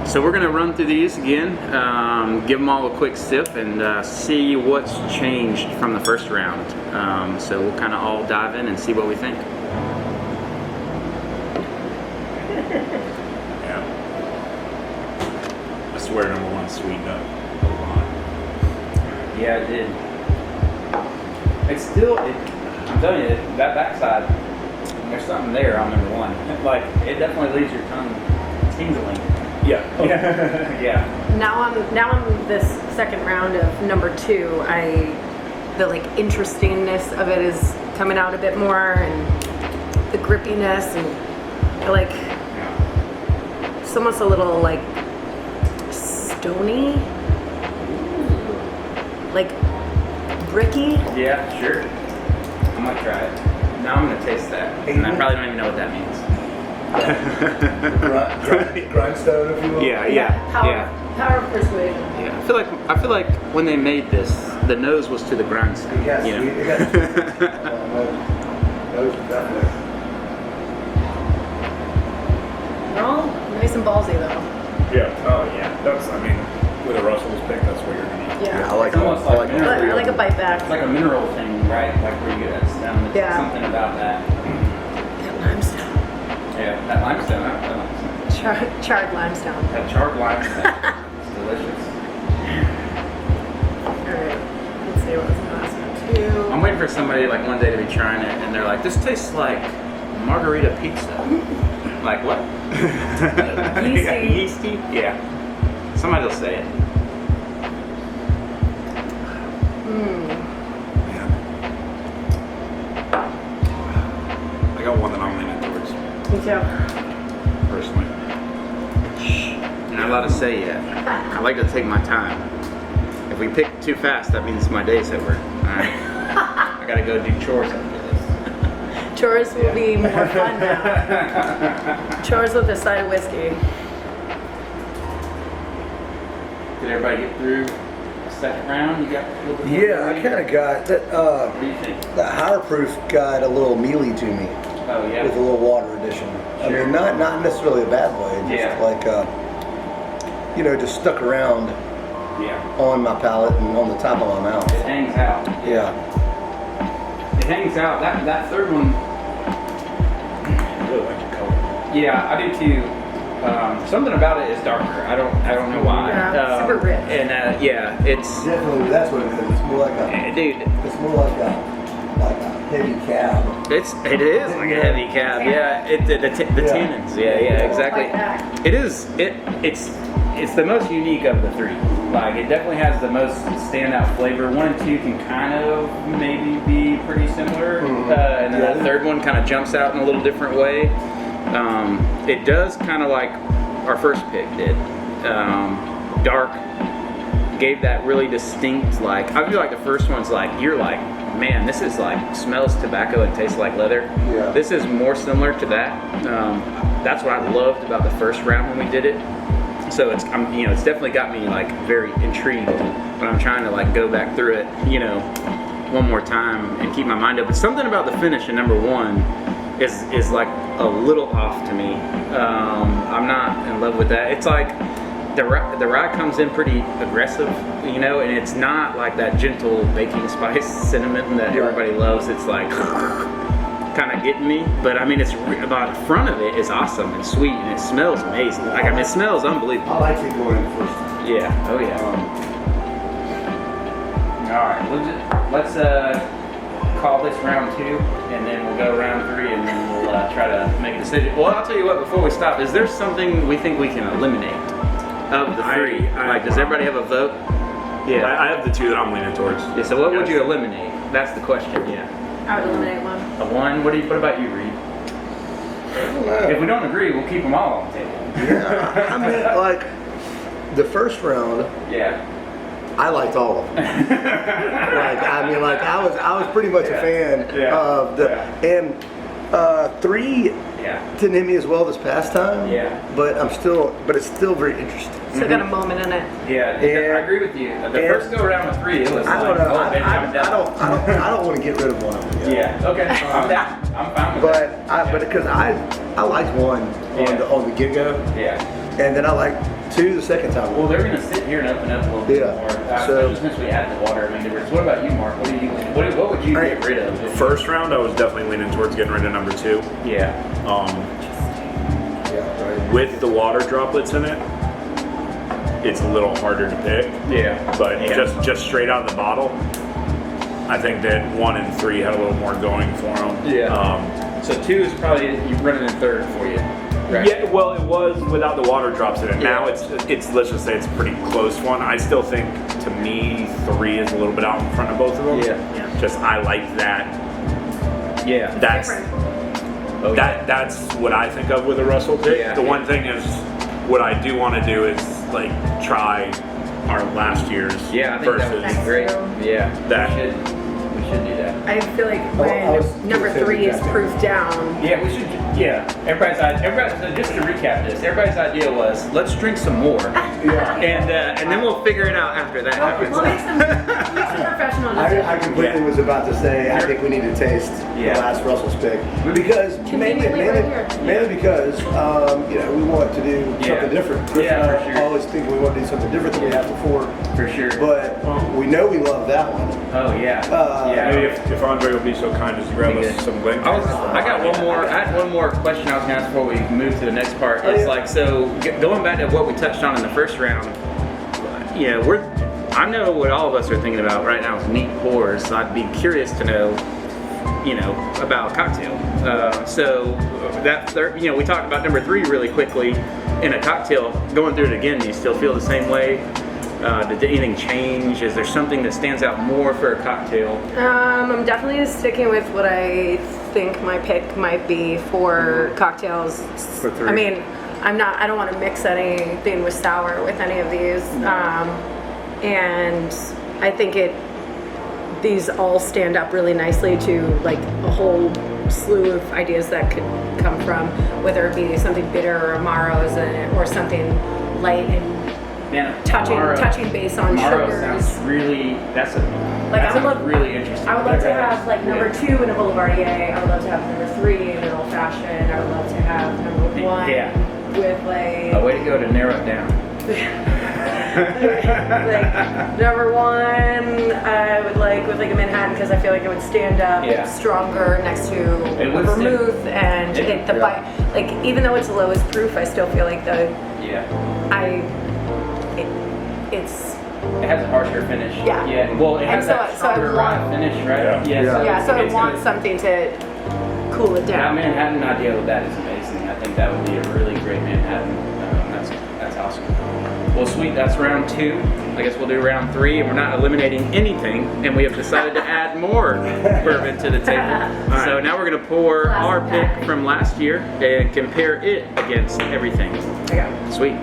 So we're gonna run through these again, give them all a quick sip, and see what's changed from the first round. So we'll kind of all dive in and see what we think. Yeah. I swear, number one sweetened up a lot. Yeah, it did. It's still, I'm telling you, that backside, there's something there on number one. Like, it definitely leaves your tongue tingling. Yeah. Yeah. Now I'm this second round of number 2. The like interestingness of it is coming out a bit more, and the grippiness, and like it's almost a little like stony, like bricky. Yeah, sure. I might try it. Now I'm gonna taste that, and I probably don't even know what that means. Grindstone, if you will. Power of persuasion. Yeah, I feel like when they made this, the nose was to the grindstone. Yes, you know? Those definitely. They're all nice and ballsy though. Yeah. Oh yeah. That's. I mean, with a Russell's pick, that's what you're gonna eat. Yeah. I like It's almost like I like a bite back. It's like a mineral thing, right? Like where you get that stem. There's Yeah. something about that. That limestone. Yeah, that limestone. Charred limestone. That charred limestone. It's delicious. Alright. Let's see what was the last one. 2. I'm waiting for somebody like one day to be trying it, and they're like, "This tastes like margarita pizza." Like what? Yeasty. Yeasty? Yeah. Somebody will say it. I got one that I'm leaning towards Me too. personally. I'm not allowed to say yet. I like to take my time. If we pick too fast, that means my day's over. Alright. I gotta go do chores after this. Chores will be more fun now. Chores with a side of whiskey. Did everybody get through the second round? You got a little bit more Yeah, I to kind of got that. What do you think? That higher proof got a little mealy to me Oh yeah. with a little water addition. I Sure. mean, not necessarily a bad way. Just Yeah. like just stuck around Yeah. on my palate and on the top of my mouth. It hangs out. Yeah. It hangs out. That third one. I really like your color. Yeah, I do too. Something about it is darker. I don't know why. Yeah, super rich. And yeah, it's Definitely, that's what it is. It's more like a. dude. It's more like a heavy cab. It is like a heavy cab. Yeah, the tannins. Yeah, exactly. It is. It's the most unique of the three. Like it definitely has the most standout flavor. 1 and 2 can kind of maybe be pretty similar, and then the third one kind of jumps out in a little different way. It does kind of like our first pick did. Dark, gave that really distinct, like, I feel like the first one's like, you're like, man, this is like, smells tobacco and tastes like leather. Yeah. This is more similar to that. That's what I loved about the first round when we did it. So it's definitely got me like very intrigued when I'm trying to like go back through it, one more time and keep my mind open. Something about the finish in number 1 is like a little off to me. I'm not in love with that. It's like the rye comes in pretty aggressive, and it's not like that gentle baking spice cinnamon that everybody loves. It's like kind of getting me, but I mean, it's about the front of it is awesome and sweet, and it smells amazing. Like, I mean, it smells unbelievable. I like it going in the first time. Yeah. Oh yeah. All right. Let's call this round 2, and then we'll go round 3, and then we'll try to make a decision. Well, I'll tell you what. Before we stop, is there something we think we can eliminate of the 3? Does everybody have a vote? Yeah. I have the 2 that I'm leaning towards. Yeah. So what would you eliminate? That's the question. Yeah. I would eliminate 1. A 1. What about you, Reid? If we don't agree, we'll keep them all on the table. Yeah, I mean, like the first round, Yeah. I liked all of them. I was pretty much a fan of the and 3 didn't hit me as well this past time. Yeah. But it's still very interesting. Still got a moment in it. Yeah, I agree with you. The first go around with 3, it was I don't like, know. oh, bitch, I'm down. I don't want to get rid of one of them. Yeah. Okay. I'm down. I'm fine with that. But because I liked 1 on the get go, Yeah. and then I liked 2 the second time. Well, they're gonna sit here and open up a little bit Yeah, more. so- Especially since we added the water. I mean, what about you, Mark? What would you get rid of? First round, I was definitely leaning towards getting rid of number 2. Yeah. Yeah, right. With the water droplets in it, it's a little harder to pick. Yeah. But Yeah. just straight out of the bottle, I think that 1 and 3 had a little more going for them. Yeah. So 2 is probably you running in third for you. Right? Yeah, well, it was without the water drops in it. Now it's let's just say it's a pretty close one. I still think, to me, 3 is a little bit out in front of both of them. Yeah. Just I like that. Yeah. That's Oh, yeah. that's what I think of with a Russell pick. Yeah. The one thing is, what I do want to do is like try our last year's Yeah, I think that would versus be great. Yeah. That. We should do that. I feel like I when was number gonna say 3 is that. proof down, Yeah, we should. Yeah, everybody's. Just to recap this, everybody's idea was let's drink some more, Yeah. and then we'll figure it out after that happens. we'll make some professional decisions. I completely was about to say, I think we need to taste Yeah. the last Russell's pick. Because, Conveniently right here. mainly because, you know, we want to do Yeah. something different. Chris Yeah, and I for sure. always think we want to do something different than we have before. For sure. But we know we love that one. Oh yeah. Maybe Yeah. if Andre will be so kind as to grab us some link. I got one more. I had one more question I was gonna ask before we move to the next part. Oh, It's yeah. like, so going back to what we touched on in the first round. You know, I know what all of us are thinking about right now is neat pours. So I'd be curious to know, you know, about cocktail. So that you know, we talked about number 3 really quickly. In a cocktail, going through it again, do you still feel the same way? Did anything change? Is there something that stands out more for a cocktail? I'm definitely sticking with what I think my pick might be for cocktails. For 3. I mean, I don't want to mix anything with sour with any of these. And I think these all stand up really nicely to like a whole slew of ideas that could come from, whether it be something bitter or amaros or something light and Man, touching base on Amaro sugars. sounds really. That's a. Like, that I would sounds love- really interesting. I would love to have like number Yeah. 2 in a Boulevardier. I would love to have number 3 in an old fashioned. I would love to have number 1 Yeah. with like, A way to go to narrow it down. like number 1. I would like with like a Manhattan because I feel like it would stand up Yeah. stronger next to It a would stand- vermouth and It- the bite. Like even though it's the lowest proof, I still feel like Yeah. it's. It has a harsher finish. Yeah. Yeah. Well, it And has so- that so I stronger want- rye finish, right? Yeah. Yeah, so I it's want gonna- something to cool it That down. Manhattan idea with that is amazing. I think that would be a really great Manhattan. That's awesome. Well, sweet. That's round 2. I guess we'll do round 3, and we're not eliminating anything, and we have decided to add more bourbon to the table. So now we're gonna pour our pick from last year and compare it against everything. Okay. Sweet.